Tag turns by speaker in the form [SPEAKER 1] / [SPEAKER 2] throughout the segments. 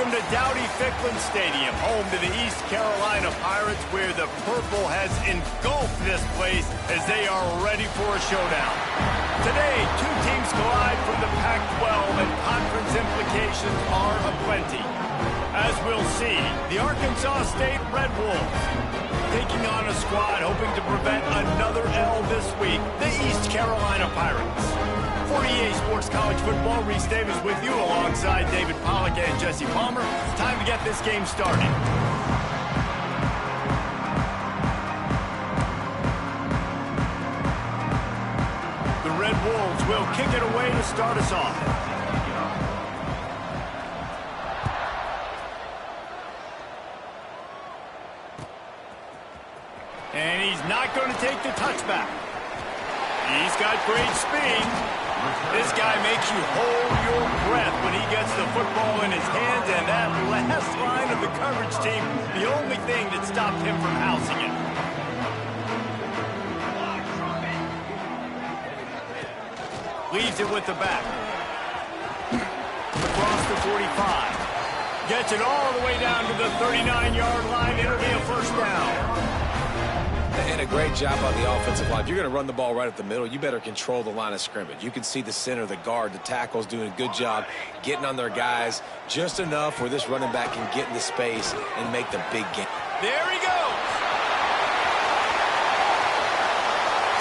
[SPEAKER 1] Welcome to Dowdy-Ficklin Stadium, home to the East Carolina Pirates, where the purple has engulfed this place as they are ready for a showdown. Today, two teams collide from the Pac-12, and conference implications are aplenty. As we'll see, the Arkansas State Red Wolves taking on a squad hoping to prevent another L this week, the East Carolina Pirates. For EA Sports College Football, Reese Davis with you alongside David Pollack and Jesse Palmer. Time to get this game started. The Red Wolves will kick it away to start us off. And he's not going to take the touchback. He's got great speed. This guy makes you hold your breath when he gets the football in his hands, and that last line of the coverage team, the only thing that stopped him from housing it. Leaves it with the back. Across the 45. Gets it all the way down to the 39-yard line. It'll be a first down.
[SPEAKER 2] And a great job on the offensive line. If you're going to run the ball right up the middle, you better control the line of scrimmage. You can see the center, the guard, the tackles doing a good job getting on their guys just enough where this running back can get into space and make the big game.
[SPEAKER 1] There he goes.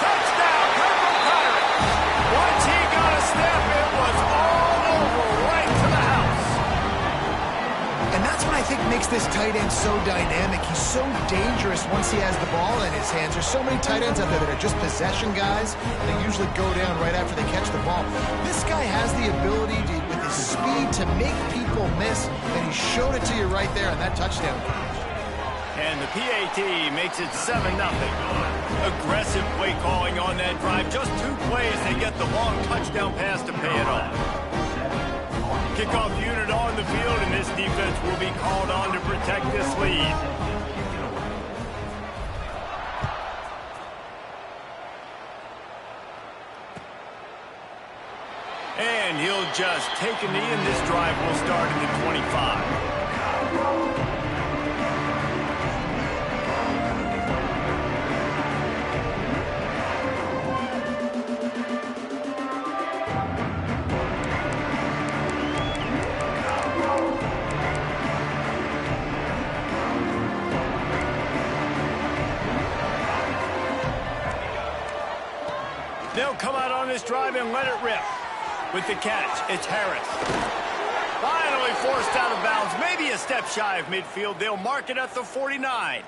[SPEAKER 1] Touchdown, Purple Pirates. Once he got a step, it was all over right to the house.
[SPEAKER 3] And that's what I think makes this tight end so dynamic. He's so dangerous once he has the ball in his hands. There's so many tight ends out there that are just possession guys. They usually go down right after they catch the ball. This guy has the ability to, with his speed, to make people miss, and he showed it to you right there on that touchdown catch.
[SPEAKER 1] And the PAT makes it 7-0. Aggressive play calling on that drive. Just 2 plays, they get the long touchdown pass to pay it off. Kickoff unit on the field, and this defense will be called on to protect this lead. And he'll just take a knee, and this drive will start in the 25. They'll come out on this drive and let it rip. With the catch, it's Harris. Finally forced out of bounds, maybe a step shy of midfield. They'll mark it at the 49.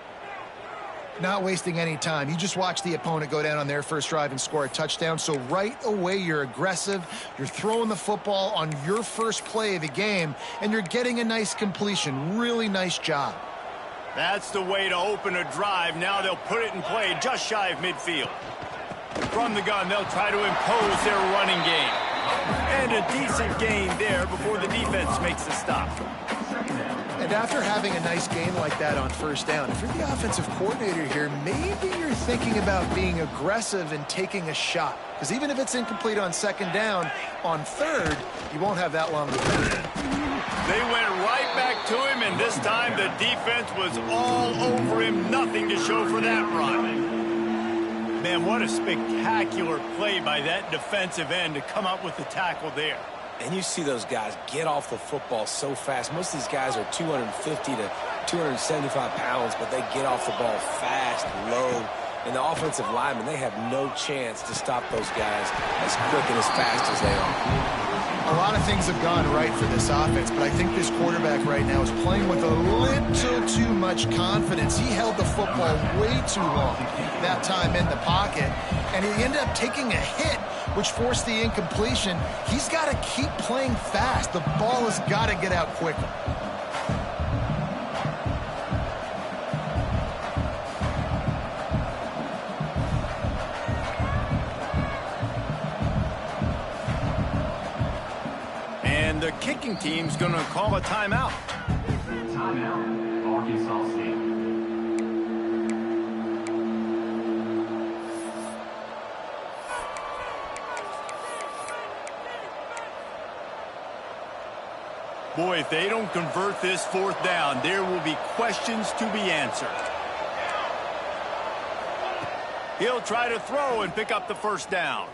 [SPEAKER 3] Not wasting any time. You just watch the opponent go down on their first drive and score a touchdown. So right away, you're aggressive. You're throwing the football on your first play of the game, and you're getting a nice completion. Really nice job.
[SPEAKER 1] That's the way to open a drive. Now they'll put it in play just shy of midfield. From the gun, they'll try to impose their running game. And a decent gain there before the defense makes the stop.
[SPEAKER 3] And after having a nice game like that on first down, if you're the offensive coordinator here, maybe you're thinking about being aggressive and taking a shot. Because even if it's incomplete on second down, on third, you won't have that long to do.
[SPEAKER 1] They went right back to him, and this time the defense was all over him. Nothing to show for that run. Man, what a spectacular play by that defensive end to come up with the tackle there.
[SPEAKER 2] And you see those guys get off the football so fast. Most of these guys are 250 to 275 pounds, but they get off the ball fast, low. And the offensive linemen, they have no chance to stop those guys as quick and as fast as they are.
[SPEAKER 3] A lot of things have gone right for this offense, but I think this quarterback right now is playing with a little too much confidence. He held the football way too long that time in the pocket, and he ended up taking a hit, which forced the incompletion. He's got to keep playing fast. The ball has got to get out quicker.
[SPEAKER 1] The kicking team's going to call a timeout.
[SPEAKER 4] Timeout, Arkansas State.
[SPEAKER 1] Boy, if they don't convert this fourth down, there will be questions to be answered. He'll try to throw and pick up the first down.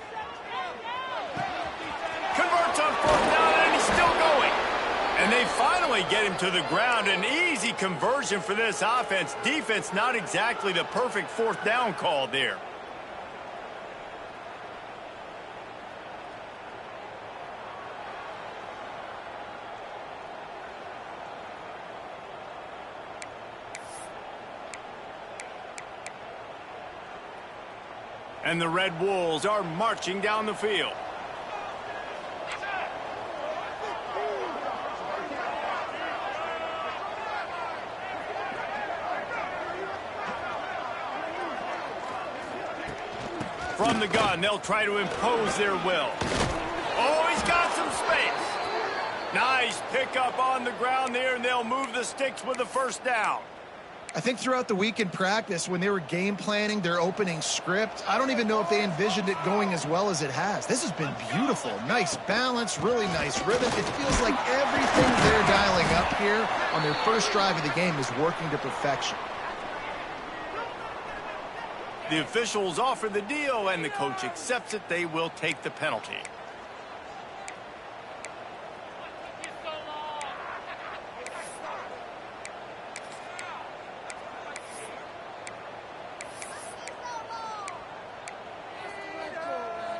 [SPEAKER 1] Converts on fourth down, and he's still going. And they finally get him to the ground. An easy conversion for this offense. Defense, not exactly the perfect fourth down call there. And the Red Wolves are marching down the field. From the gun, they'll try to impose their will. Oh, he's got some space. Nice pickup on the ground there, and they'll move the sticks with the first down.
[SPEAKER 3] I think throughout the week in practice, when they were game planning their opening script, I don't even know if they envisioned it going as well as it has. This has been beautiful. Nice balance, really nice rhythm. It feels like everything they're dialing up here on their first drive of the game is working to perfection.
[SPEAKER 1] The officials offer the deal, and the coach accepts it. They will take the penalty.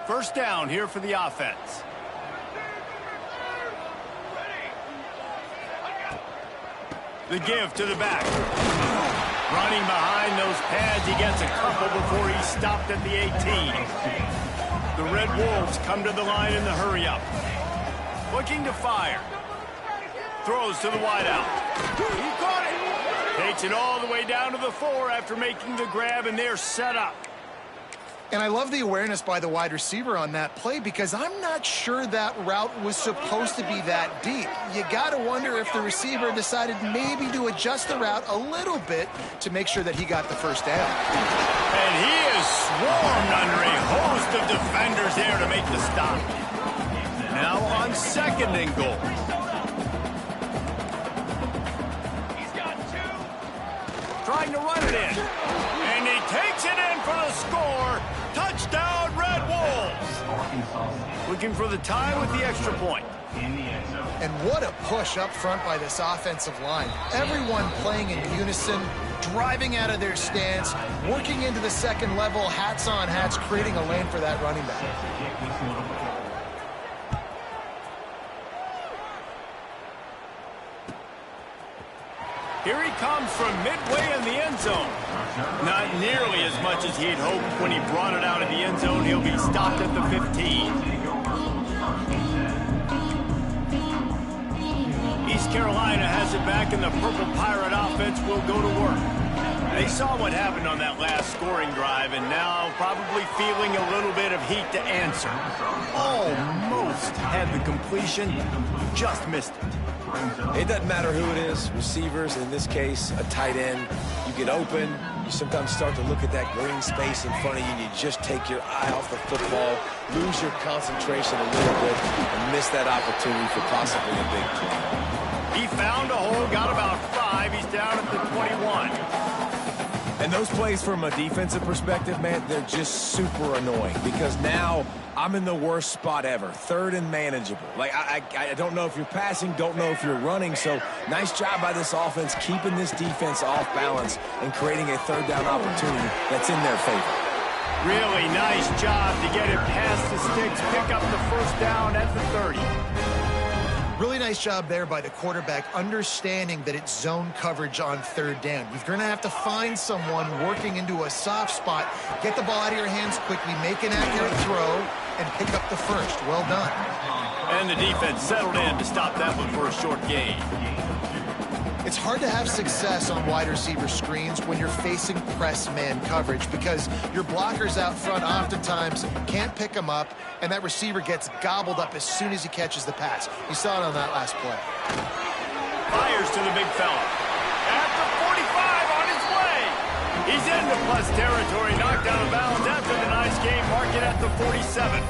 [SPEAKER 1] First down here for the offense. The give to the back. Running behind those pads, he gets a couple before he's stopped at the 18. The Red Wolves come to the line in the hurry-up. Looking to fire. Throws to the wideout. He caught it. Takes it all the way down to the 4 after making the grab, and they're set up.
[SPEAKER 3] And I love the awareness by the wide receiver on that play because I'm not sure that route was supposed to be that deep. You got to wonder if the receiver decided maybe to adjust the route a little bit to make sure that he got the first down.
[SPEAKER 1] And he is swarmed under a host of defenders there to make the stop. Now on second and goal. Trying to run it in. And he takes it in for the score. Touchdown, Red Wolves. Looking for the tie with the extra point.
[SPEAKER 3] And what a push up front by this offensive line. Everyone playing in unison, driving out of their stance, working into the second level, hats on hats, creating a lane for that running back.
[SPEAKER 1] Here he comes from midway in the end zone. Not nearly as much as he'd hoped when he brought it out of the end zone. He'll be stopped at the 15. East Carolina has it back, and the Purple Pirate offense will go to work. They saw what happened on that last scoring drive, and now probably feeling a little bit of heat to answer. Almost had the completion, just missed it.
[SPEAKER 2] It doesn't matter who it is, receivers, in this case, a tight end. You get open, you sometimes start to look at that green space in front of you, and you just take your eye off the football, lose your concentration a little bit, and miss that opportunity for possibly a big play.
[SPEAKER 1] He found a hole, got about 5. He's down at the 21.
[SPEAKER 2] And those plays from a defensive perspective, man, they're just super annoying because now I'm in the worst spot ever, third and manageable. Like, I don't know if you're passing, don't know if you're running, so nice job by this offense keeping this defense off balance and creating a third down opportunity that's in their favor.
[SPEAKER 1] Really nice job to get it past the sticks, pick up the first down at the 30.
[SPEAKER 3] Really nice job there by the quarterback, understanding that it's zone coverage on third down. You're going to have to find someone working into a soft spot, get the ball out of your hands quickly, make an accurate throw, and pick up the first. Well done.
[SPEAKER 1] And the defense settled in to stop that one for a short gain.
[SPEAKER 3] It's hard to have success on wide receiver screens when you're facing press man coverage because your blockers out front oftentimes can't pick them up, and that receiver gets gobbled up as soon as he catches the pass. You saw it on that last play.
[SPEAKER 1] Fires to the big fella. At the 45 on his way. He's into plus territory, knocked out of bounds after the nice game, mark it at the 47.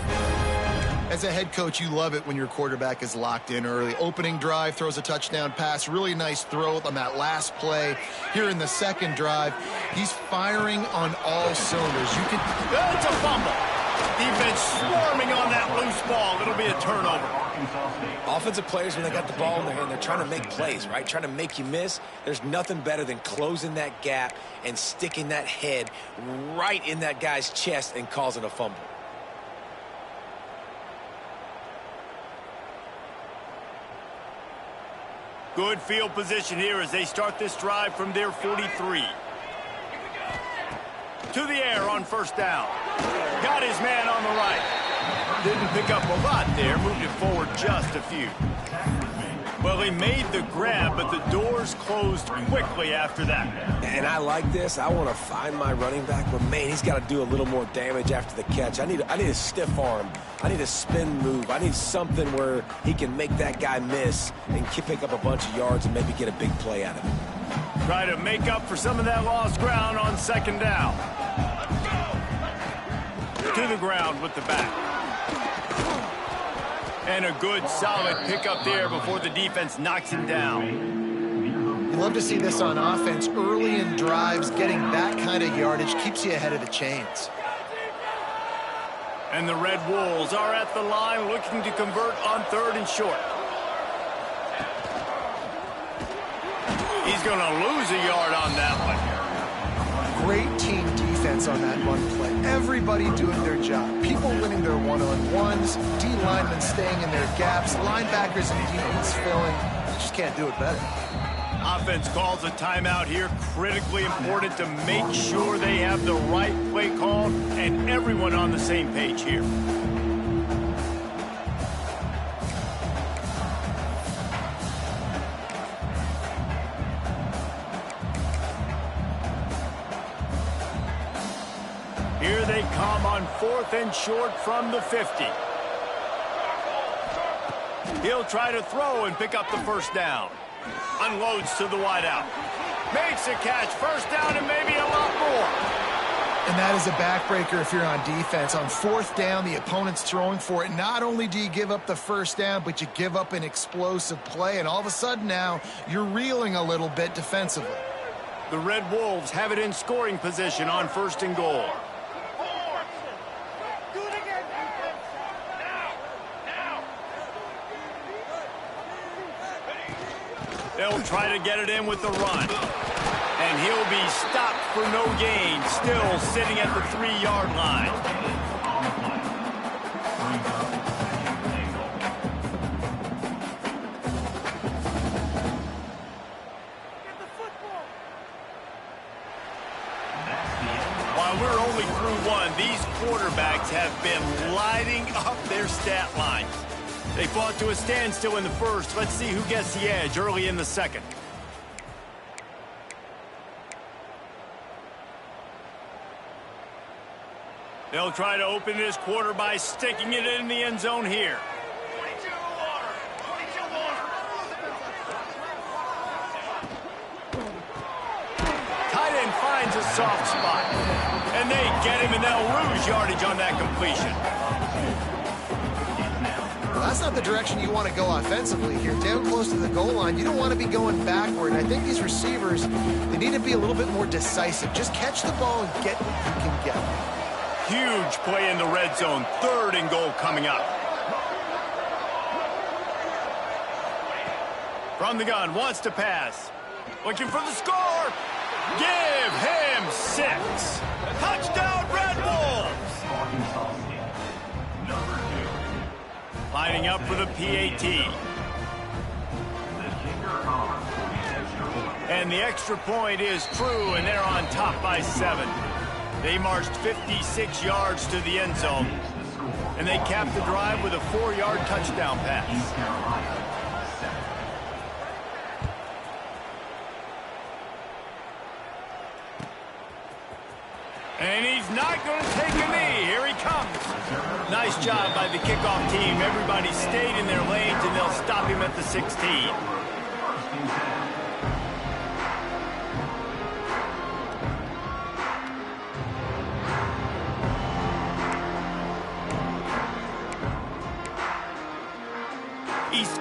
[SPEAKER 3] As a head coach, you love it when your quarterback is locked in early. Opening drive, throws a touchdown pass, really nice throw on that last play. Here in the second drive, he's firing on all cylinders.
[SPEAKER 1] It's a fumble. Defense swarming on that loose ball. It'll be a turnover.
[SPEAKER 2] Offensive players, when they got the ball in their hand, they're trying to make plays, right? Trying to make you miss. There's nothing better than closing that gap and sticking that head right in that guy's chest and causing a fumble.
[SPEAKER 1] Good field position here as they start this drive from their 43. To the air on first down. Got his man on the right. Didn't pick up a lot there. Moved it forward just a few. Well, he made the grab, but the doors closed quickly after that.
[SPEAKER 2] And I like this. I want to find my running back, but, man, he's got to do a little more damage after the catch. I need a stiff arm. I need a spin move. I need something where he can make that guy miss and pick up a bunch of yards and maybe get a big play out of it.
[SPEAKER 1] Try to make up for some of that lost ground on second down. To the ground with the back. And a good, solid pickup there before the defense knocks him down.
[SPEAKER 3] You love to see this on offense. Early in drives, getting that kind of yardage keeps you ahead of the chains.
[SPEAKER 1] And the Red Wolves are at the line looking to convert on third and short. He's going to lose a yard on that one.
[SPEAKER 3] Great team defense on that run play. Everybody doing their job. People winning their one-on-ones, D-linemen staying in their gaps, linebackers and defense filling. You just can't do it better.
[SPEAKER 1] Offense calls a timeout here. Critically important to make sure they have the right play call and everyone on the same page here. Here they come on fourth and short from the 50. He'll try to throw and pick up the first down. Unloads to the wideout. Makes a catch. First down and maybe a lot more.
[SPEAKER 3] And that is a backbreaker if you're on defense. On fourth down, the opponent's throwing for it. Not only do you give up the first down, but you give up an explosive play. And all of a sudden now, you're reeling a little bit defensively.
[SPEAKER 1] The Red Wolves have it in scoring position on first and goal. They'll try to get it in with the run. And he'll be stopped for no gain, still sitting at the 3-yard line. While we're only through one, these quarterbacks have been lighting up their stat lines. They fought to a standstill in the first. Let's see who gets the edge early in the second. They'll try to open this quarter by sticking it in the end zone here. Tight end finds a soft spot. And they get him, and they'll lose yardage on that completion.
[SPEAKER 3] That's not the direction you want to go offensively here. Down close to the goal line, you don't want to be going backward. And I think these receivers, they need to be a little bit more decisive. Just catch the ball and get what you can get.
[SPEAKER 1] Huge play in the red zone. Third and goal coming up. From the gun, wants to pass. Looking for the score. Give him 6. Touchdown, Red Wolves. Lining up for the PAT. And the extra point is true, and they're on top by 7. They marched 56 yards to the end zone, and they capped the drive with a 4-yard touchdown pass. And he's not going to take a knee. Here he comes. Nice job by the kickoff team. Everybody stayed in their lanes, and they'll stop him at the 16.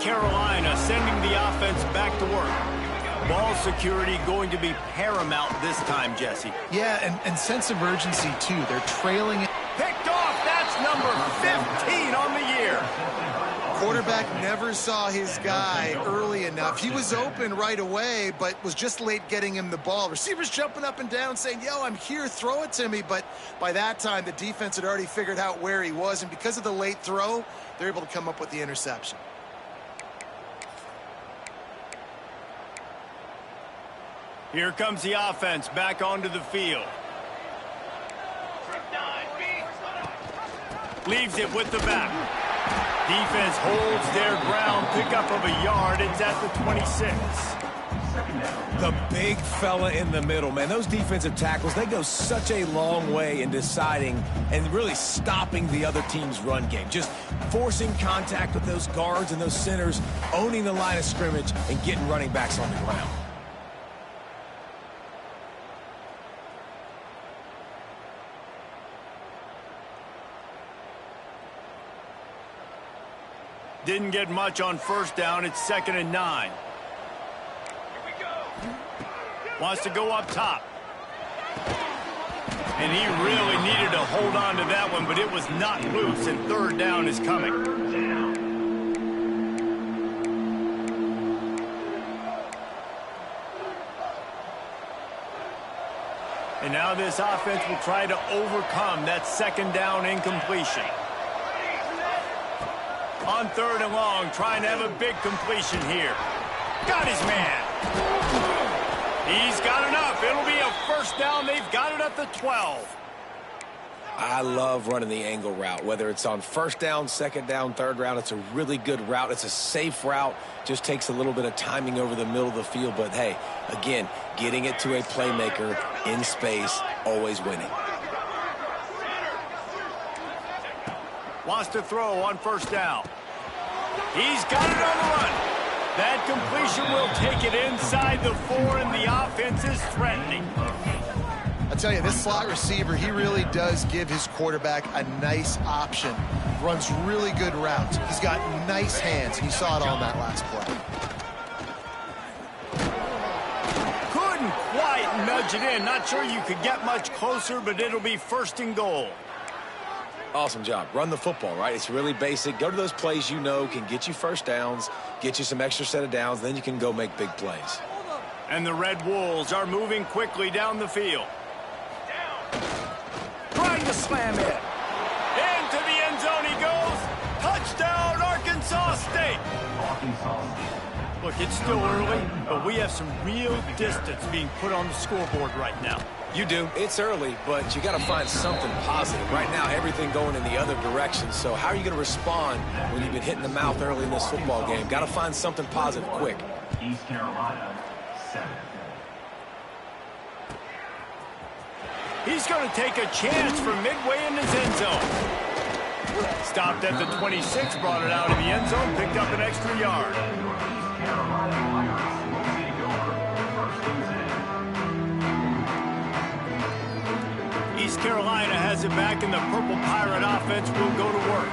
[SPEAKER 1] Carolina sending the offense back to work. Ball security going to be paramount this time, Jesse.
[SPEAKER 3] Yeah, and sense of urgency, too. They're trailing it.
[SPEAKER 1] Picked off. That's number 15 on the year.
[SPEAKER 3] Quarterback never saw his guy early enough. He was open right away, but was just late getting him the ball. Receivers jumping up and down saying, yo, I'm here, throw it to me. But by that time, the defense had already figured out where he was, and because of the late throw, they're able to come up with the interception.
[SPEAKER 1] Here comes the offense back onto the field. Leaves it with the back. Defense holds their ground, pickup of a yard. It's at the 26.
[SPEAKER 2] The big fella in the middle, man. Those defensive tackles, they go such a long way in deciding and really stopping the other team's run game. Just forcing contact with those guards and those centers, owning the line of scrimmage, and getting running backs on the ground.
[SPEAKER 1] Didn't get much on first down. It's 2nd and 9. Wants to go up top. And he really needed to hold on to that one, but it was not loose, and 3rd down is coming. And now this offense will try to overcome that 2nd down incompletion. On 3rd and long, trying to have a big completion here. Got his man. He's got enough. It'll be a 1st down. They've got it at the 12.
[SPEAKER 2] I love running the angle route, whether it's on 1st down, 2nd down, 3rd round. It's a really good route. It's a safe route. Just takes a little bit of timing over the middle of the field. But, hey, again, getting it to a playmaker in space, always winning.
[SPEAKER 1] Wants to throw on 1st down. He's got it on the run. That completion will take it inside the 4, and the offense is threatening.
[SPEAKER 3] I tell you, this slot receiver, he really does give his quarterback a nice option. Runs really good routes. He's got nice hands. You saw it on that last play.
[SPEAKER 1] Couldn't quite nudge it in. Not sure you could get much closer, but it'll be 1st and goal.
[SPEAKER 2] Awesome job. Run the football, right? It's really basic. Go to those plays you know can get you 1st downs, get you some extra set of downs, then you can go make big plays.
[SPEAKER 1] And the Red Wolves are moving quickly down the field. Trying to slam it. Into the end zone he goes. Touchdown, Arkansas State. Look, it's still early, but we have some real distance being put on the scoreboard right now.
[SPEAKER 2] You do. It's early, but you got to find something positive. Right now, everything going in the other direction. So how are you going to respond when you've been hit in the mouth early in this football game? Got to find something positive quick.
[SPEAKER 4] East Carolina, 7.
[SPEAKER 1] He's going to take a chance from midway in his end zone. Stopped at the 26, brought it out of the end zone, picked up an extra yard. East Carolina has it back, and the Purple Pirate offense will go to work.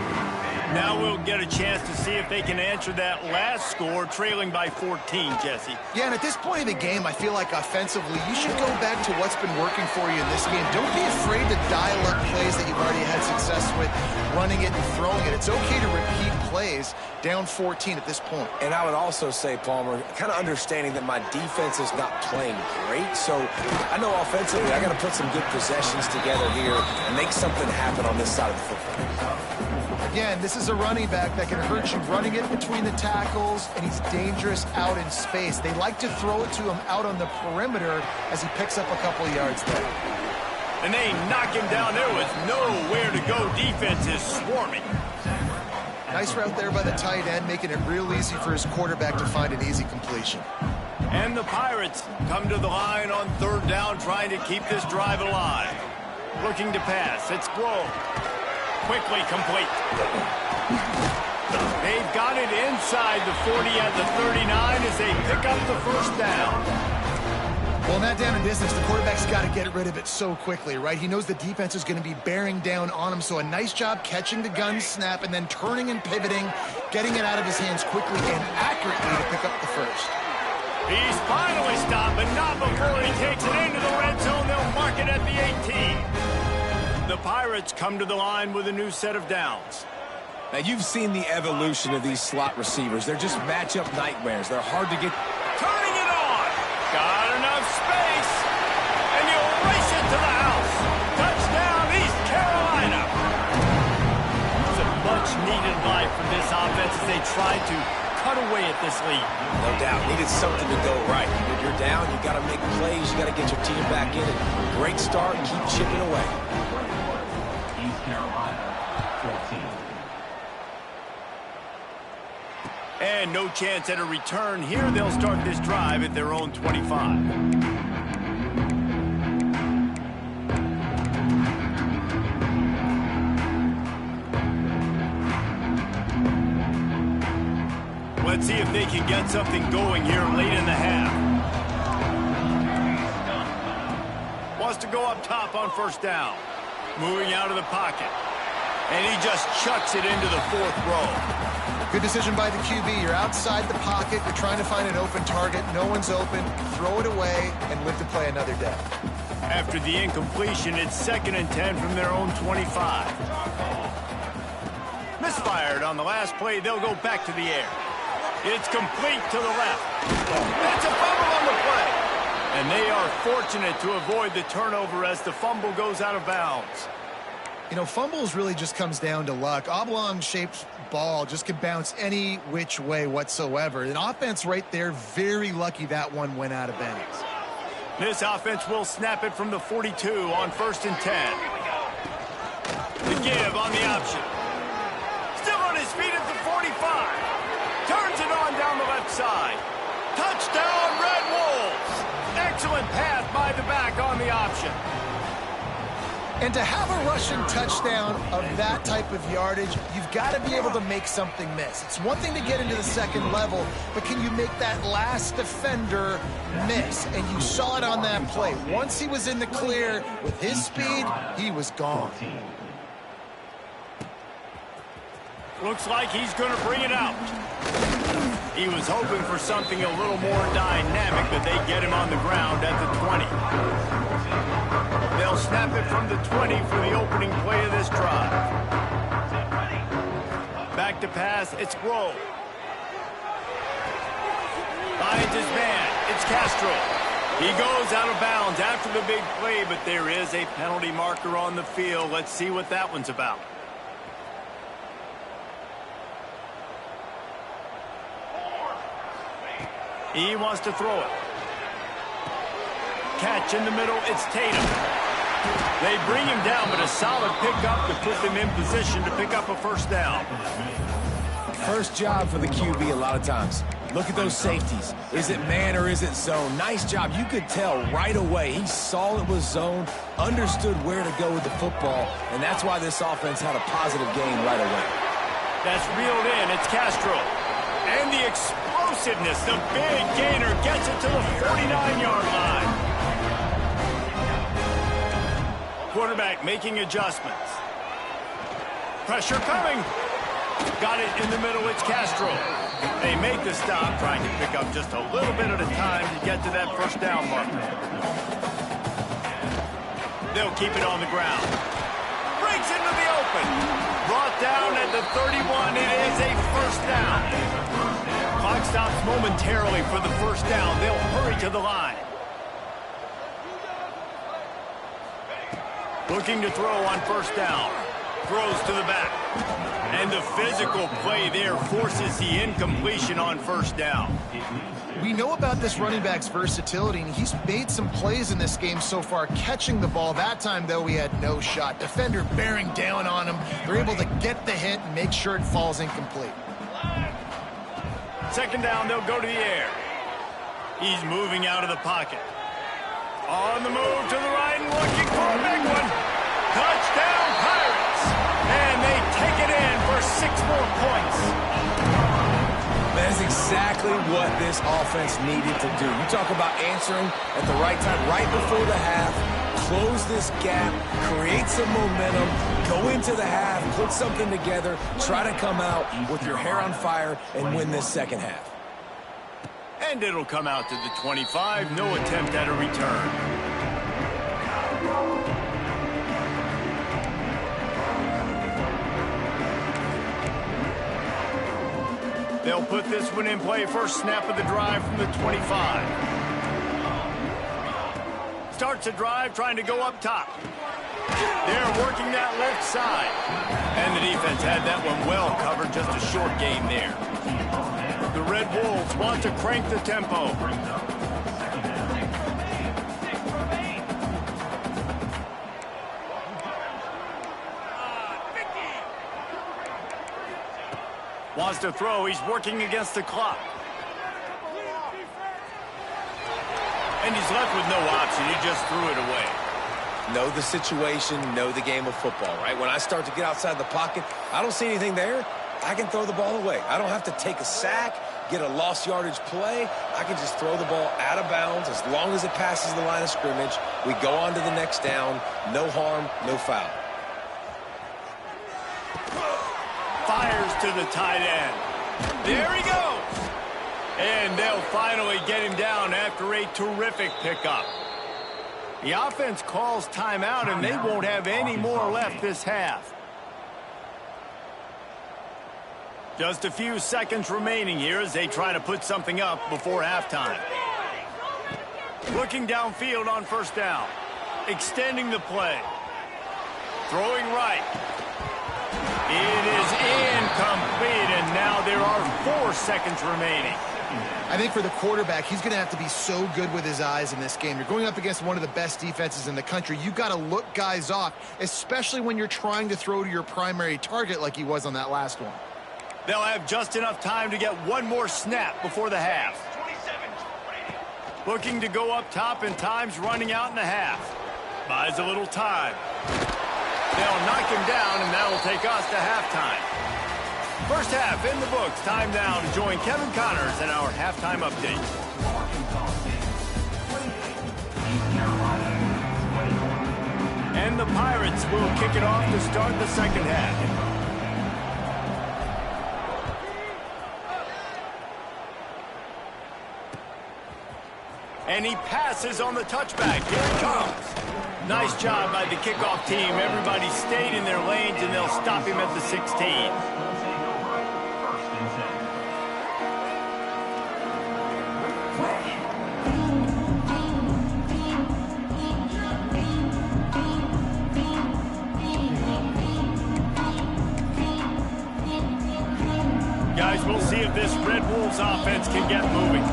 [SPEAKER 1] Now we'll get a chance to see if they can answer that last score, trailing by 14, Jesse.
[SPEAKER 3] Yeah, and at this point in the game, I feel like offensively, you should go back to what's been working for you in this game. Don't be afraid to dial up plays that you've already had success with, running it and throwing it. It's okay to repeat plays down 14 at this point.
[SPEAKER 2] And I would also say, Palmer, kind of understanding that my defense is not playing great. So I know offensively I got to put some good possessions together here and make something happen on this side of the football.
[SPEAKER 3] Again, this is a running back that can hurt you running it between the tackles, and he's dangerous out in space. They like to throw it to him out on the perimeter as he picks up a couple of yards there.
[SPEAKER 1] And they knock him down. There was nowhere to go. Defense is swarming.
[SPEAKER 3] Nice route there by the tight end, making it real easy for his quarterback to find an easy completion.
[SPEAKER 1] And the Pirates come to the line on 3rd down, trying to keep this drive alive. Looking to pass. It's Grove. Quickly complete. They've got it inside the 40 at the 39 as they pick up the 1st down.
[SPEAKER 3] Well, in that down and distance, the quarterback's got to get rid of it so quickly, right? He knows the defense is going to be bearing down on him, so a nice job catching the gun snap and then turning and pivoting, getting it out of his hands quickly and accurately to pick up the first.
[SPEAKER 1] He's finally stopped, but not before he takes it into the red zone. They'll mark it at the 18. The Pirates come to the line with a new set of downs.
[SPEAKER 2] Now, you've seen the evolution of these slot receivers. They're just matchup nightmares. They're hard to get.
[SPEAKER 1] Turning it on. Got enough space. And you'll race it to the house. Touchdown, East Carolina. It's a much-needed life for this offense as they try to cut away at this lead.
[SPEAKER 2] No doubt. Needed something to go right. You're down. You got to make plays. You got to get your team back in it. Great start. Keep chipping away.
[SPEAKER 4] East Carolina, 14.
[SPEAKER 1] And no chance at a return here. They'll start this drive at their own 25. Let's see if they can get something going here late in the half. Wants to go up top on first down. Moving out of the pocket. And he just chucks it into the fourth row.
[SPEAKER 3] Good decision by the QB. You're outside the pocket. You're trying to find an open target. No one's open. Throw it away and live to play another day.
[SPEAKER 1] After the incompletion, it's 2nd and 10 from their own 25. Misfired on the last play. They'll go back to the air. It's complete to the left. It's a fumble on the play. And they are fortunate to avoid the turnover as the fumble goes out of bounds.
[SPEAKER 3] You know, fumbles really just comes down to luck. Oblong-shaped ball just can bounce any which way whatsoever. An offense right there, very lucky that one went out of bounds.
[SPEAKER 1] This offense will snap it from the 42 on 1st and 10. The give on the option. Still on his feet at the 45. Turns it on down the left side. Touchdown, Red Wolves. Excellent pass by the back on the option.
[SPEAKER 3] And to have a rushing touchdown of that type of yardage, you've got to be able to make something miss. It's one thing to get into the second level, but can you make that last defender miss? And you saw it on that play. Once he was in the clear with his speed, he was gone.
[SPEAKER 1] Looks like he's going to bring it out. He was hoping for something a little more dynamic, but they get him on the ground at the 20. They'll snap it from the 20 for the opening play of this drive. Back to pass, it's Grove. Finds his man, it's Castro. He goes out of bounds after the big play, but there is a penalty marker on the field. Let's see what that one's about. He wants to throw it. Catch in the middle, it's Tatum. They bring him down, but a solid pickup to put them in position to pick up a first down.
[SPEAKER 2] First job for the QB a lot of times. Look at those safeties. Is it man or is it zone? Nice job. You could tell right away. He saw it was zone, understood where to go with the football, and that's why this offense had a positive gain right away.
[SPEAKER 1] That's reeled in. It's Castro. And the explosiveness, the big gainer gets it to the 49-yard line. Quarterback making adjustments. Pressure coming. Got it in the middle, it's Castro. They make the stop, trying to pick up just a little bit at a time to get to that first down marker. They'll keep it on the ground. Breaks into the open. Brought down at the 31, it is a first down. Clock stops momentarily for the first down. They'll hurry to the line. Looking to throw on first down. Throws to the back. And the physical play there forces the incompletion on first down.
[SPEAKER 3] We know about this running back's versatility, and he's made some plays in this game so far, catching the ball. That time, though, he had no shot. Defender bearing down on him. They're able to get the hit and make sure it falls incomplete.
[SPEAKER 1] Second down, they'll go to the air. He's moving out of the pocket. On the move to the right and looking for a big one. Touchdown, Pirates! And they take it in for 6 more points.
[SPEAKER 2] That's exactly what this offense needed to do. You talk about answering at the right time, right before the half, close this gap, create some momentum, go into the half, put something together, try to come out with your hair on fire and win this second half.
[SPEAKER 1] And it'll come out to the 25. No attempt at a return. They'll put this one in play. First snap of the drive from the 25. Starts a drive trying to go up top. They're working that left side. And the defense had that one well covered. Just a short gain there. The Red Wolves want to crank the tempo. Wants to throw. He's working against the clock. And he's left with no option. He just threw it away.
[SPEAKER 2] Know the situation, know the game of football, right? When I start to get outside the pocket, I don't see anything there. I can throw the ball away. I don't have to take a sack, get a lost yardage play. I can just throw the ball out of bounds as long as it passes the line of scrimmage. We go on to the next down. No harm, no foul.
[SPEAKER 1] Fires to the tight end. There he goes. And they'll finally get him down after a terrific pickup. The offense calls timeout, and they won't have any more left this half. Just a few seconds remaining here as they try to put something up before halftime. Looking downfield on first down. Extending the play. Throwing right. It is incomplete, and now there are 4 seconds remaining.
[SPEAKER 3] I think for the quarterback, he's going to have to be so good with his eyes in this game. You're going up against one of the best defenses in the country. You've got to look guys off, especially when you're trying to throw to your primary target like he was on that last one.
[SPEAKER 1] They'll have just enough time to get one more snap before the half. Looking to go up top, and time's running out in the half. Buys a little time. They'll knock him down, and that'll take us to halftime. First half in the books. Time now to join Kevin Connors in our halftime update. And the Pirates will kick it off to start the second half. And he passes on the touchback. Here it comes. Nice job by the kickoff team. Everybody stayed in their lanes, and they'll stop him at the 16. Guys, we'll see if this Red Wolves offense can get moving.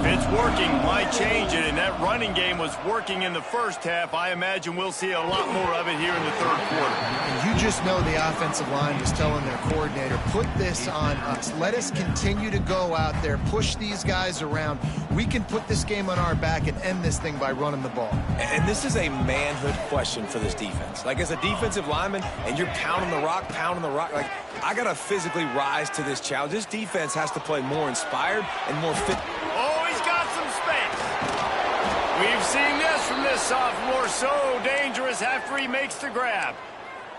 [SPEAKER 1] If it's working, might change it, and that running game was working in the first half. I imagine we'll see a lot more of it here in the third quarter.
[SPEAKER 3] And you just know the offensive line was telling their coordinator, put this on us. Let us continue to go out there, push these guys around. We can put this game on our back and end this thing by running the ball.
[SPEAKER 2] And this is a manhood question for this defense. Like, as a defensive lineman, and you're pounding the rock, like, I got to physically rise to this challenge. This defense has to play more inspired and more fit.
[SPEAKER 1] Oh, he's got some space. We've seen this from this sophomore. So dangerous after he makes the grab.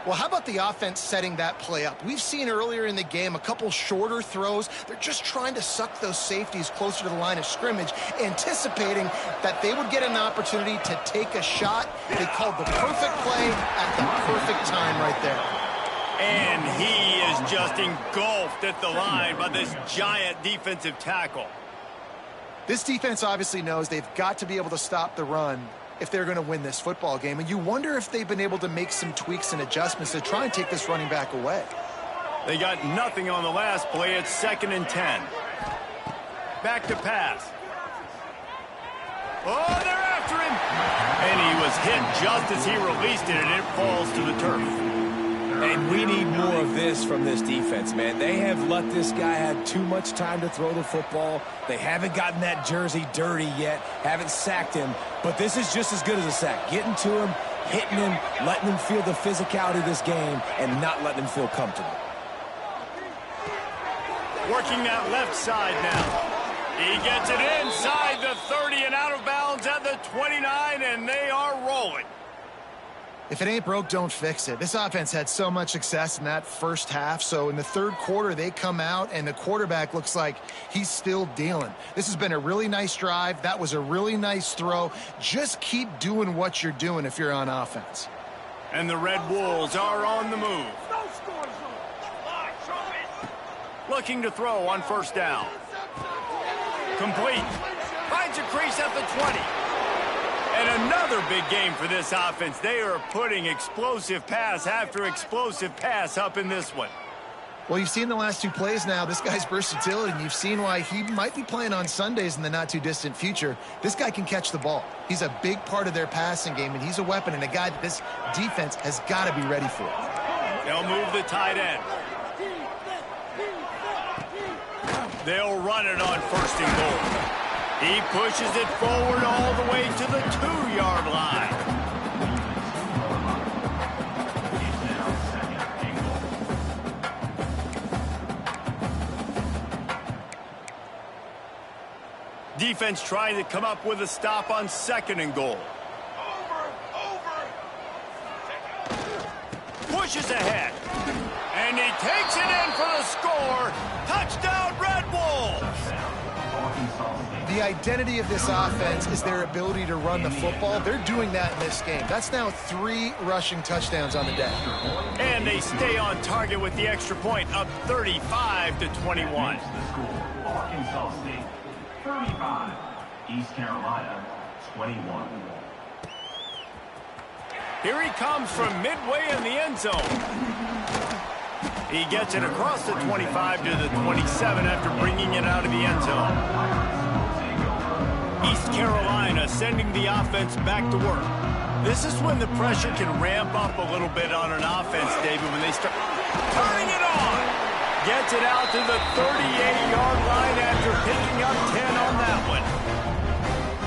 [SPEAKER 3] Well, how about the offense setting that play up? We've seen earlier in the game a couple shorter throws. They're just trying to suck those safeties closer to the line of scrimmage, anticipating that they would get an opportunity to take a shot. They called the perfect play at the perfect time right there.
[SPEAKER 1] And he is just engulfed at the line by this giant defensive tackle.
[SPEAKER 3] This defense obviously knows they've got to be able to stop the run if they're going to win this football game. And you wonder if they've been able to make some tweaks and adjustments to try and take this running back away.
[SPEAKER 1] They got nothing on the last play. It's 2nd and 10. Back to pass. Oh, they're after him. And he was hit just as he released it, and it falls to the turf.
[SPEAKER 2] And we need more of this from this defense, man. They have let this guy have too much time to throw the football. They haven't gotten that jersey dirty yet, haven't sacked him. But this is just as good as a sack. Getting to him, hitting him, letting him feel the physicality of this game, and not letting him feel comfortable.
[SPEAKER 1] Working that left side now. He gets it inside the 30 and out of bounds at the 29, and they are rolling.
[SPEAKER 3] If it ain't broke, don't fix it. This offense had so much success in that first half, so in the third quarter, they come out, and the quarterback looks like he's still dealing. This has been a really nice drive. That was a really nice throw. Just keep doing what you're doing if you're on offense.
[SPEAKER 1] And the Red Wolves are on the move. Looking to throw on first down. Complete. Finds a crease at the 20. And another big game for this offense. They are putting explosive pass after explosive pass up in this one.
[SPEAKER 3] Well, you've seen the last two plays now, this guy's versatility, and you've seen why he might be playing on Sundays in the not-too-distant future. This guy can catch the ball. He's a big part of their passing game, and he's a weapon and a guy that this defense has got to be ready for.
[SPEAKER 1] They'll move the tight end. They'll run it on first and goal. He pushes it forward all the way to the 2-yard line. Defense trying to come up with a stop on second and goal. Pushes ahead. And he takes it in for the score. Touchdown, Red Wolves!
[SPEAKER 3] The identity of this offense is their ability to run the football. They're doing that in this game. That's now 3 rushing touchdowns on the day.
[SPEAKER 1] And they stay on target with the extra point, up 35-21.
[SPEAKER 4] Arkansas State 35, East Carolina 21.
[SPEAKER 1] Here he comes from midway in the end zone. He gets it across the 25 to the 27 after bringing it out of the end zone. East Carolina sending the offense back to work. This is when the pressure can ramp up a little bit on an offense, David, when they start turning it on. Gets it out to the 38-yard line after picking up 10 on that one.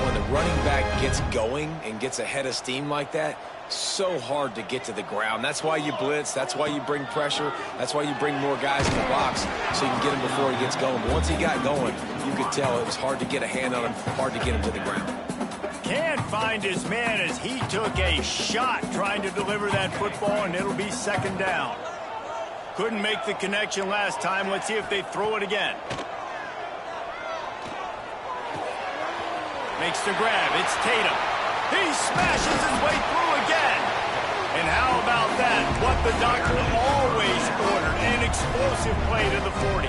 [SPEAKER 2] When the running back gets going and gets ahead of steam like that, so hard to get to the ground. That's why you blitz. That's why you bring pressure. That's why you bring more guys in the box so you can get him before he gets going. But once he got going, you could tell it was hard to get a hand on him, hard to get him to the ground.
[SPEAKER 1] Can't find his man as he took a shot trying to deliver that football, and it'll be second down. Couldn't make the connection last time. Let's see if they throw it again. Makes the grab. It's Tatum. He smashes his way through again. And how about that? What the doctor always ordered, an explosive play to the 40.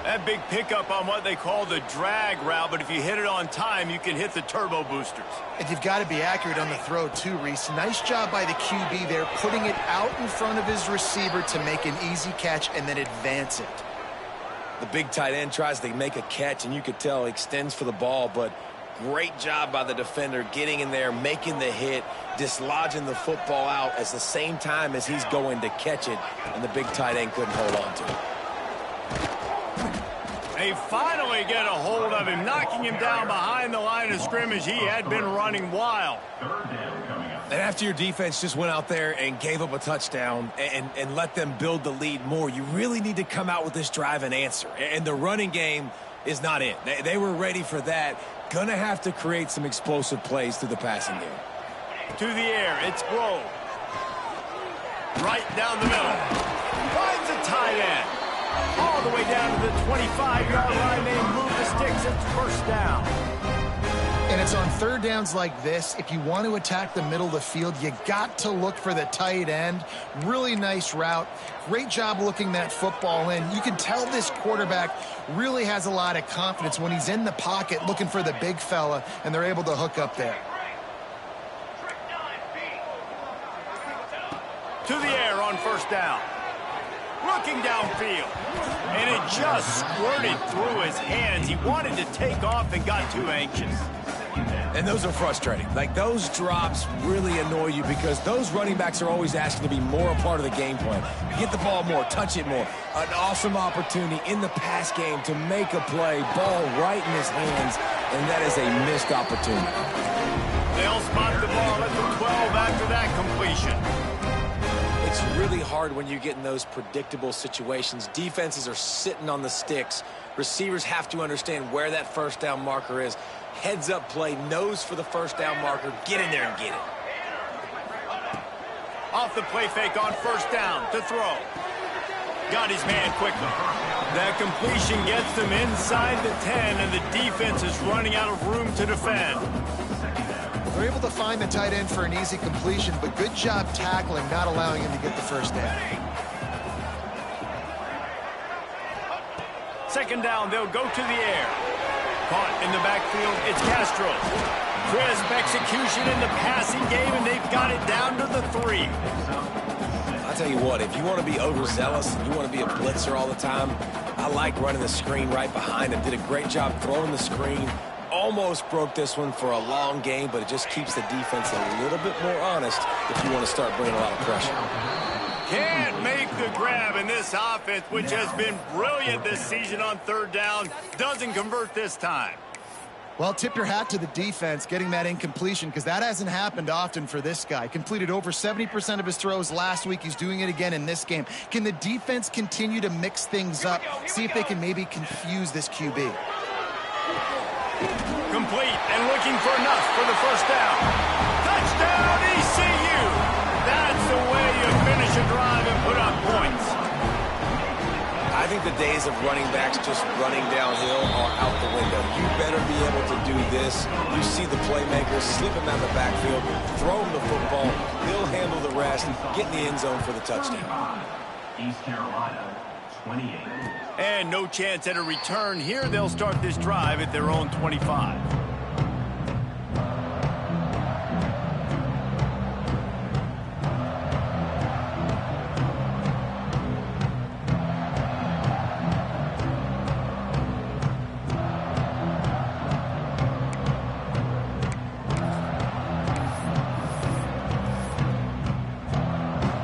[SPEAKER 1] That big pickup on what they call the drag route, but if you hit it on time, you can hit the turbo boosters.
[SPEAKER 3] And you've got to be accurate on the throw too, Reese. Nice job by the QB there, putting it out in front of his receiver to make an easy catch and then advance it.
[SPEAKER 2] The big tight end tries to make a catch, and you could tell he extends for the ball, but great job by the defender getting in there, making the hit, dislodging the football out at the same time as he's going to catch it, and the big tight end couldn't hold on to it.
[SPEAKER 1] They finally get a hold of him, knocking him down behind the line of scrimmage. He had been running wild.
[SPEAKER 2] And after your defense just went out there and gave up a touchdown and let them build the lead more, you really need to come out with this drive and answer. And the running game is not it. They were ready for that. Gonna have to create some explosive plays through the passing game.
[SPEAKER 1] To the air, it's Grove. Right down the middle. Finds a tight end. All the way down to the 25-yard line. They move the sticks. It's first down.
[SPEAKER 3] And it's on third downs like this. If you want to attack the middle of the field, you got to look for the tight end. Really nice route. Great job looking that football in. You can tell this quarterback really has a lot of confidence when he's in the pocket looking for the big fella, and they're able to hook up there.
[SPEAKER 1] To the air on first down. Looking downfield. And it just squirted through his hands. He wanted to take off and got too anxious.
[SPEAKER 2] And those are frustrating. Like, those drops really annoy you because those running backs are always asking to be more a part of the game plan. Get the ball more, touch it more. An awesome opportunity in the pass game to make a play, ball right in his hands, and that is a missed opportunity.
[SPEAKER 1] They'll spot the ball at the 12 after that completion.
[SPEAKER 2] It's really hard hard when you get in those predictable situations. Defenses are sitting on the sticks. Receivers have to understand where that first down marker is. Heads up play, nose for the first down marker. Get in there and get it.
[SPEAKER 1] Off the play fake on first down to throw. Got his man quickly. That completion gets them inside the 10, and the defense is running out of room to defend.
[SPEAKER 3] They're able to find the tight end for an easy completion, but good job tackling, not allowing him to get the first down.
[SPEAKER 1] Second down, they'll go to the air. Caught in the backfield, it's Castro. Crisp execution in the passing game, and they've got it down to the 3.
[SPEAKER 2] I'll tell you what, if you want to be overzealous and you want to be a blitzer all the time, I like running the screen right behind him. Did a great job throwing the screen. Almost broke this one for a long game, but it just keeps the defense a little bit more honest if you want to start bringing a lot of pressure.
[SPEAKER 1] Can't make the grab in this offense, which has been brilliant this season on third down. Doesn't convert this time.
[SPEAKER 3] Well, tip your hat to the defense getting that incompletion, because that hasn't happened often for this guy. Completed over 70% of his throws last week. He's doing it again in this game. Can the defense continue to mix things up? See if they can maybe confuse this QB.
[SPEAKER 1] Complete and looking for enough for the first down. Touchdown, ECU! That's the way you finish a drive and put up points.
[SPEAKER 2] I think the days of running backs just running downhill are out the window. You better be able to do this. You see the playmakers slip him out of the backfield, throw him the football, he'll handle the rest, get in the end zone for the touchdown.
[SPEAKER 4] East Carolina, 28.
[SPEAKER 1] And no chance at a return here. They'll start this drive at their own 25.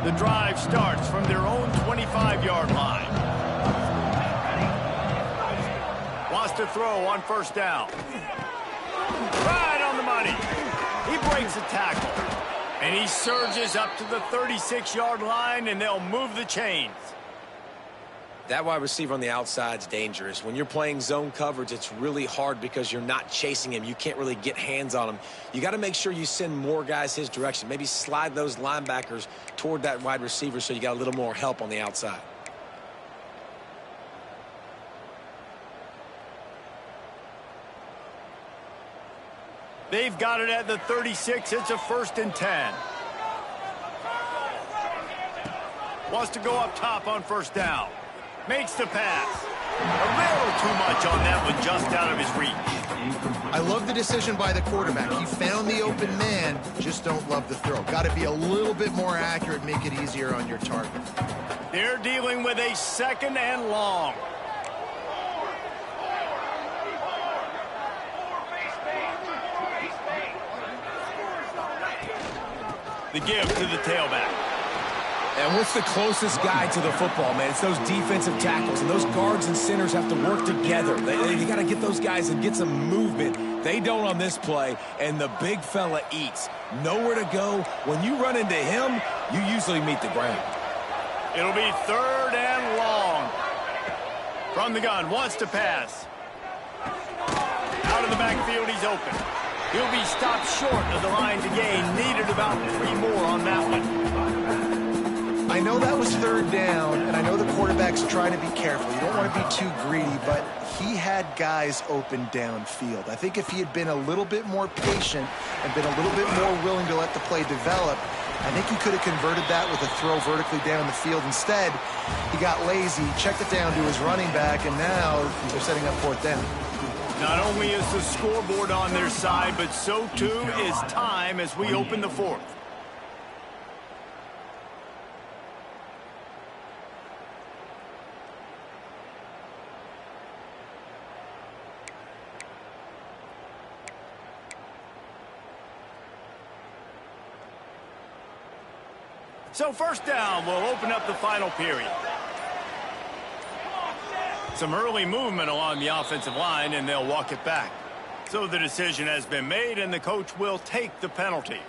[SPEAKER 1] The drive starts from their own 25-yard line. Wants to throw on first down. Right on the money. He breaks a tackle. And he surges up to the 36-yard line, and they'll move the chains.
[SPEAKER 2] That wide receiver on the outside is dangerous. When you're playing zone coverage, it's really hard because you're not chasing him. You can't really get hands on him. You got to make sure you send more guys his direction. Maybe slide those linebackers toward that wide receiver so you got a little more help on the outside.
[SPEAKER 1] They've got it at the 36. It's a 1st and 10. Wants to go up top on first down. Makes the pass. A little too much on that one, just out of his reach.
[SPEAKER 3] I love the decision by the quarterback. He found the open man, just don't love the throw. Got to be a little bit more accurate, make it easier on your target.
[SPEAKER 1] They're dealing with a 2nd and long. The give to the tailback.
[SPEAKER 2] And what's the closest guy to the football, man? It's those defensive tackles, and those guards and centers have to work together. You got to get those guys and get some movement. They don't on this play, and the big fella eats. Nowhere to go. When you run into him, you usually meet the ground.
[SPEAKER 1] It'll be 3rd and long. From the gun, wants to pass. Out of the backfield, he's open. He'll be stopped short of the line to gain. Needed about 3 more on that one.
[SPEAKER 3] I know that was 3rd down, and I know the quarterback's trying to be careful. You don't want to be too greedy, but he had guys open downfield. I think if he had been a little bit more patient and been a little bit more willing to let the play develop, I think he could have converted that with a throw vertically down the field. Instead, he got lazy, checked it down to his running back, and now they're setting up 4th down.
[SPEAKER 1] Not only is the scoreboard on their side, but so too is time as we open the 4th. So first down will open up the final period. Some early movement along the offensive line, and they'll walk it back. So the decision has been made, and the coach will take the penalty.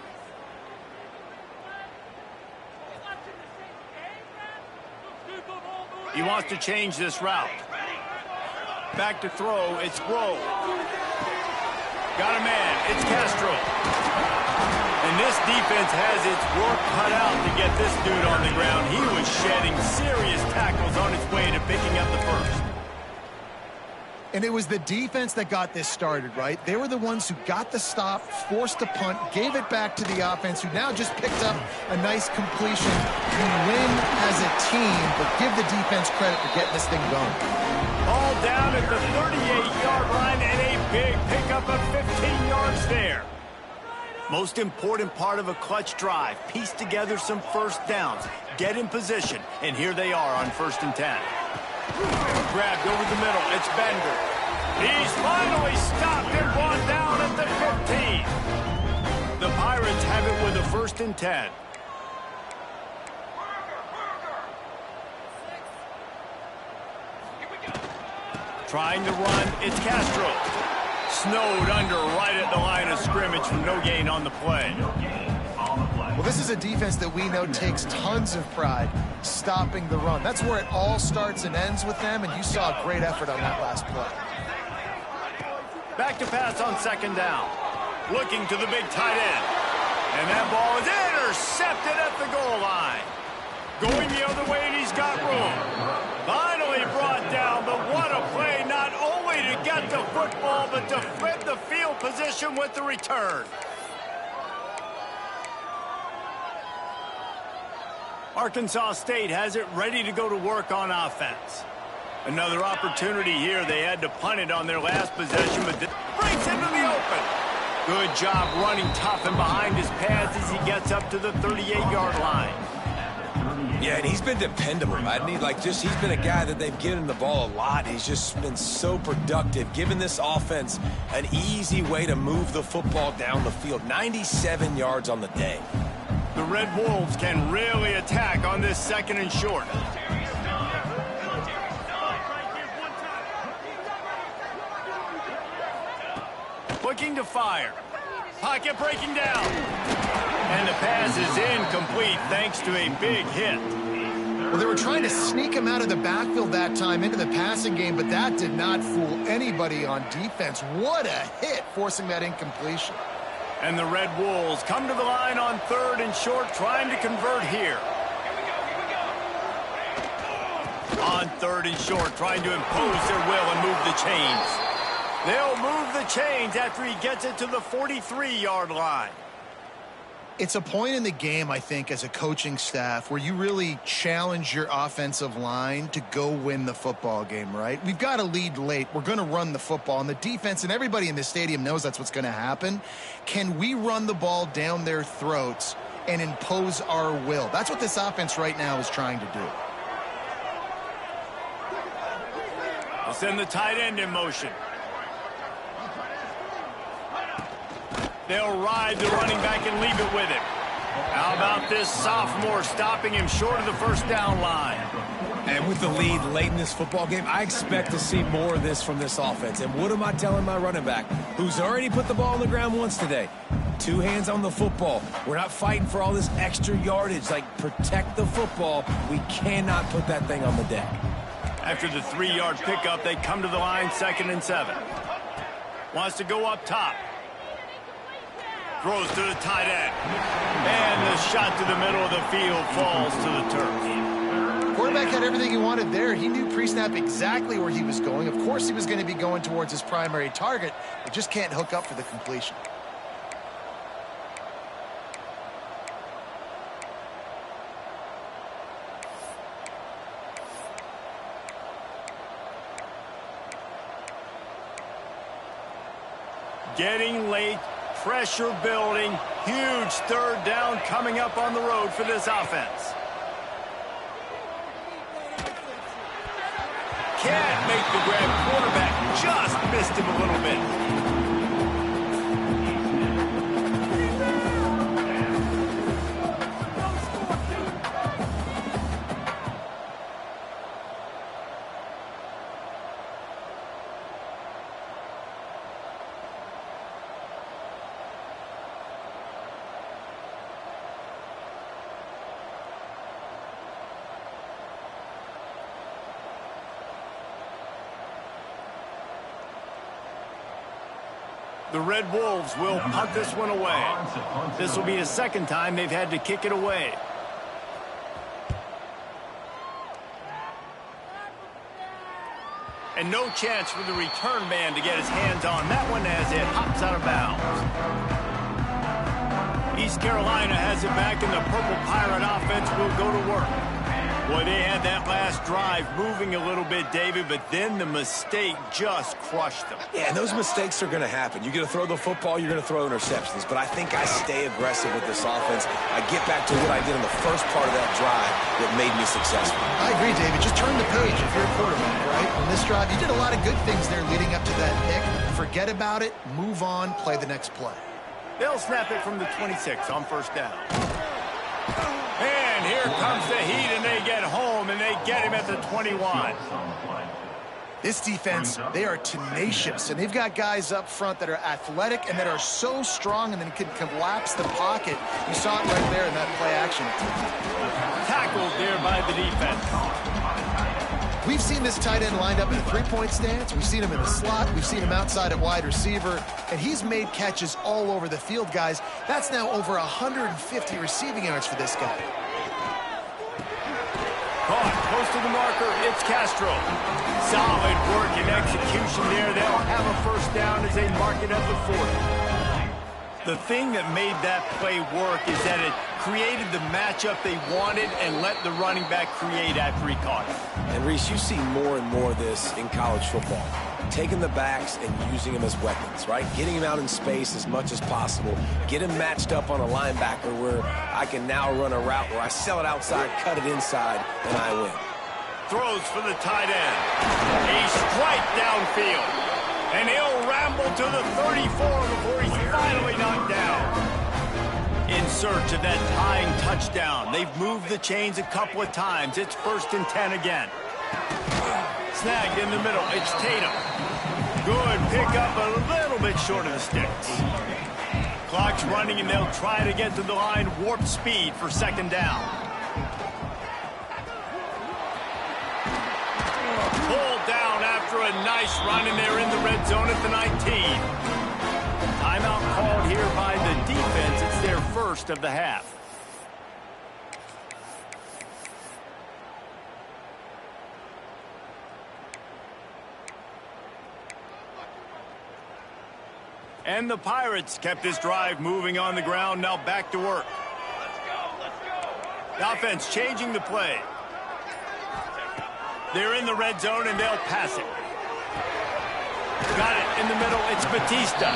[SPEAKER 1] He wants to change this route. Back to throw, it's Grove. Got a man, it's Castro. And this defense has its work cut out to get this dude on the ground. He was shedding serious tackles on his way to picking up the first.
[SPEAKER 3] And it was the defense that got this started, right? They were the ones who got the stop, forced a punt, gave it back to the offense, who now just picked up a nice completion. You win as a team, but give the defense credit for getting this thing going.
[SPEAKER 1] Ball down at the 38-yard line and a big pickup of 15 yards there. Most important part of a clutch drive, piece together some first downs, get in position, and here they are on 1st and 10. Grabbed over the middle, it's Bender. He's finally stopped and brought down at the 15. The Pirates have it with a 1st and 10. Trying to run, it's Castro. Snowed under right at the line of scrimmage for no gain on the play.
[SPEAKER 3] Well, this is a defense that we know takes tons of pride stopping the run. That's where it all starts and ends with them, and you saw a great effort on that last play.
[SPEAKER 1] Back to pass on 2nd down. Looking to the big tight end. And that ball is intercepted at the goal line. Going the other way, and he's got room. Finally brought down, but what a play, not only to get the football, but to flip the field position with the return. Arkansas State has it ready to go to work on offense. Another opportunity here. They had to punt it on their last possession, but breaks into the open. Good job running tough and behind his pads as he gets up to the 38-yard line.
[SPEAKER 2] Yeah, and he's been dependable. He's been a guy that they've given the ball a lot. He's just been so productive, giving this offense an easy way to move the football down the field. 97 yards on the day.
[SPEAKER 1] The Red Wolves can really attack on this 2nd and short. Looking to fire. Pocket breaking down. And the pass is incomplete thanks to a big hit.
[SPEAKER 3] Well, they were trying to sneak him out of the backfield that time into the passing game, but that did not fool anybody on defense. What a hit, forcing that incompletion.
[SPEAKER 1] And the Red Wolves come to the line on 3rd and short, trying to convert here. On 3rd and short, trying to impose their will and move the chains. They'll move the chains after he gets it to the 43-yard line.
[SPEAKER 3] It's a point in the game, I think, as a coaching staff where you really challenge your offensive line to go win the football game, right? We've got to lead late. We're going to run the football. And the defense and everybody in the stadium knows that's what's going to happen. Can we run the ball down their throats and impose our will? That's what this offense right now is trying to do.
[SPEAKER 1] They'll send the tight end in motion. They'll ride the running back and leave it with him. How about this sophomore stopping him short of the 1st down line?
[SPEAKER 2] And with the lead late in this football game, I expect to see more of this from this offense. And what am I telling my running back, who's already put the ball on the ground once today? 2 hands on the football. We're not fighting for all this extra yardage. Protect the football. We cannot put that thing on the deck.
[SPEAKER 1] After the 3-yard pickup, they come to the line 2nd and 7. Wants to go up top. Throws to the tight end. And the shot to the middle of the field falls to the turf.
[SPEAKER 3] Quarterback had everything he wanted there. He knew pre-snap exactly where he was going. Of course he was going to be going towards his primary target, but just can't hook up for the completion.
[SPEAKER 1] Getting late. Pressure building. Huge 3rd down coming up on the road for this offense. Can't make the grab. Quarterback just missed him a little bit. The Red Wolves will punt this one away. This will be the second time they've had to kick it away. And no chance for the return man to get his hands on that one as it hops out of bounds. East Carolina has it back, and the Purple Pirate offense will go to work. Boy, they had that last drive moving a little bit, David, but then the mistake just crushed them.
[SPEAKER 2] Yeah, and those mistakes are going to happen. You're going to throw the football, you're going to throw interceptions. But I think I stay aggressive with this offense. I get back to what I did in the first part of that drive that made me successful.
[SPEAKER 3] I agree, David. Just turn the page if you're a quarterback, right? On this drive, you did a lot of good things there leading up to that pick. Forget about it, move on, play the next play.
[SPEAKER 1] They'll snap it from the 26 on first down. And here comes the heat, and they get home, and they get him at the 21.
[SPEAKER 3] This defense, they are tenacious, and they've got guys up front that are athletic and that are so strong and then can collapse the pocket. You saw it right there in that play action.
[SPEAKER 1] Tackled there by the defense.
[SPEAKER 3] We've seen this tight end lined up in a three-point stance. We've seen him in the slot. We've seen him outside at wide receiver. And he's made catches all over the field, guys. That's now over 150 receiving yards for this guy.
[SPEAKER 1] Caught close to the marker. It's Castro. Solid work and execution there. They'll have a first down as they mark it at the 40. The thing that made that play work is that it created the matchup they wanted and let the running back create after he caught it.
[SPEAKER 2] And, Reese, you see more and more of this in college football. Taking the backs and using them as weapons, right? Getting them out in space as much as possible. Get him matched up on a linebacker where I can now run a route where I sell it outside, cut it inside, and I win.
[SPEAKER 1] Throws for the tight end. A strike downfield. And he'll ramble to the 34 before he's finally knocked down. In search of that tying touchdown. They've moved the chains a couple of times. It's 1st and 10 again. Snagged in the middle. It's Tatum. Good pickup, a little bit short of the sticks. Clock's running, and they'll try to get to the line warp speed for 2nd down. Pulled down after a nice run, and they're in the red zone at the 19. Timeout called here by the defense. It's their first of the half. And the Pirates kept this drive moving on the ground. Now back to work. Let's go. The offense changing the play. They're in the red zone, and they'll pass it. Got it in the middle. It's Batista.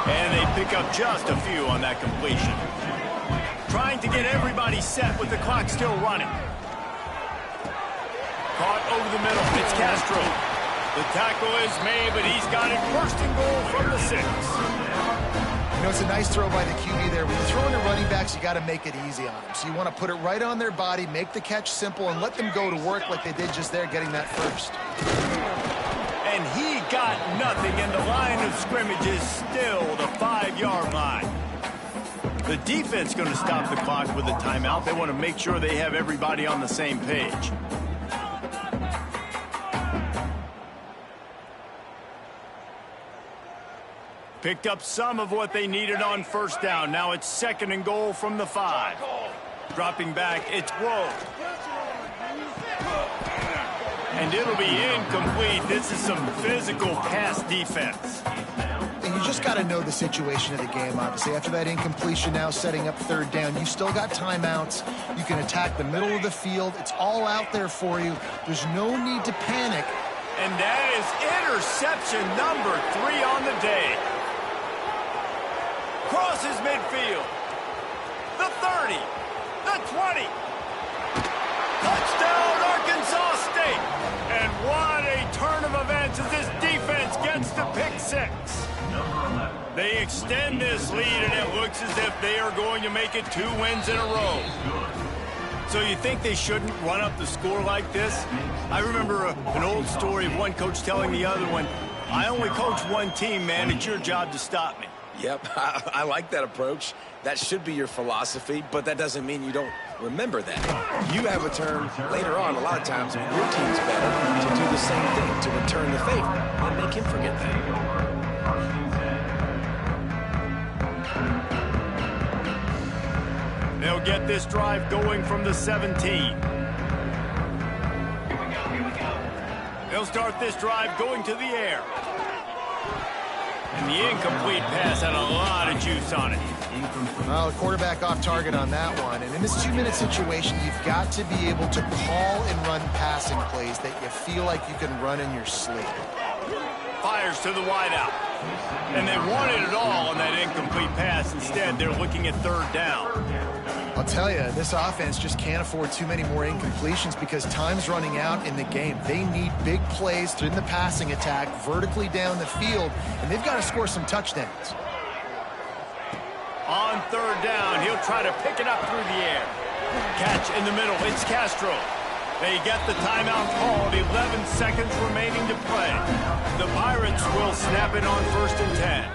[SPEAKER 1] And they pick up just a few on that completion. Trying to get everybody set with the clock still running. Caught over the middle. It's Castro. The tackle is made, but he's got it 1st and goal from the 6.
[SPEAKER 3] You know, it's a nice throw by the QB there. When you're throwing the running backs, you got to make it easy on them. So you want to put it right on their body, make the catch simple, and let them go to work like they did just there, getting that first.
[SPEAKER 1] And he got nothing, and the line of scrimmage is still the 5-yard line. The defense going to stop the clock with a timeout. They want to make sure they have everybody on the same page. Picked up some of what they needed on 1st down. Now it's 2nd and goal from the 5. Dropping back, it's Woe. And it'll be incomplete. This is some physical pass defense.
[SPEAKER 3] And you just got to know the situation of the game, obviously. After that incompletion, now setting up 3rd down, you still got timeouts. You can attack the middle of the field. It's all out there for you. There's no need to panic.
[SPEAKER 1] And that is interception number 3 on the day. Crosses midfield. The 30. The 20. Touchdown, Arkansas State. And what a turn of events as this defense gets to pick 6. They extend this lead, and it looks as if they are going to make it 2 wins in a row. So you think they shouldn't run up the score like this? I remember an old story of one coach telling the other one, I only coach one team, man. It's your job to stop me.
[SPEAKER 2] Yep, I like that approach. That should be your philosophy, but that doesn't mean you don't remember that. You have a turn later on, a lot of times, when your team's better, to do the same thing, to return the favor. And make him forget that.
[SPEAKER 1] They'll get this drive going from the 17. They'll start this drive going to the air. And the incomplete pass had a lot of juice on it.
[SPEAKER 3] Well, the quarterback off target on that one. And in this 2-minute situation, you've got to be able to call and run passing plays that you feel like you can run in your sleep.
[SPEAKER 1] Fires to the wideout. And they wanted it all on that incomplete pass. Instead, they're looking at third down.
[SPEAKER 3] I'll tell you, this offense just can't afford too many more incompletions because time's running out in the game. They need big plays through the passing attack, vertically down the field, and they've got to score some touchdowns.
[SPEAKER 1] On third down, he'll try to pick it up through the air. Catch in the middle. It's Castro. They get the timeout called. 11 seconds remaining to play. The Pirates will snap it on 1st and 10.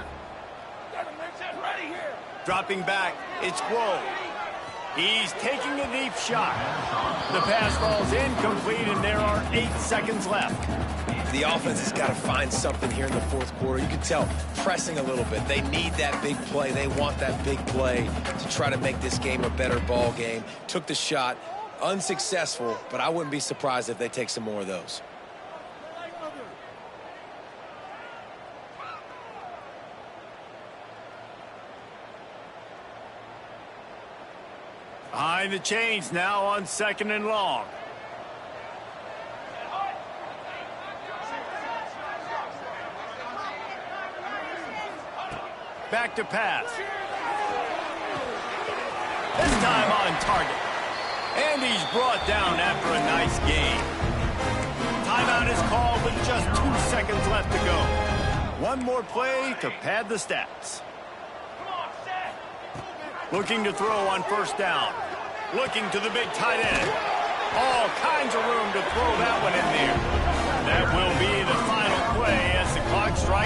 [SPEAKER 1] Dropping back, it's Grove. He's taking a deep shot. The pass falls incomplete, and there are 8 seconds left.
[SPEAKER 2] The offense has got to find something here in the fourth quarter. You can tell pressing a little bit. They need that big play. They want that big play to try to make this game a better ball game. Took the shot, unsuccessful, but I wouldn't be surprised if they take some more of those.
[SPEAKER 1] Behind the chains now on 2nd and long. Back to pass. This time on target. And he's brought down after a nice gain. Timeout is called with just 2 seconds left to go. One more play to pad the stats. Looking to throw on 1st down. Looking to the big tight end. All kinds of room to throw that one in there. That will be the final play as the clock strikes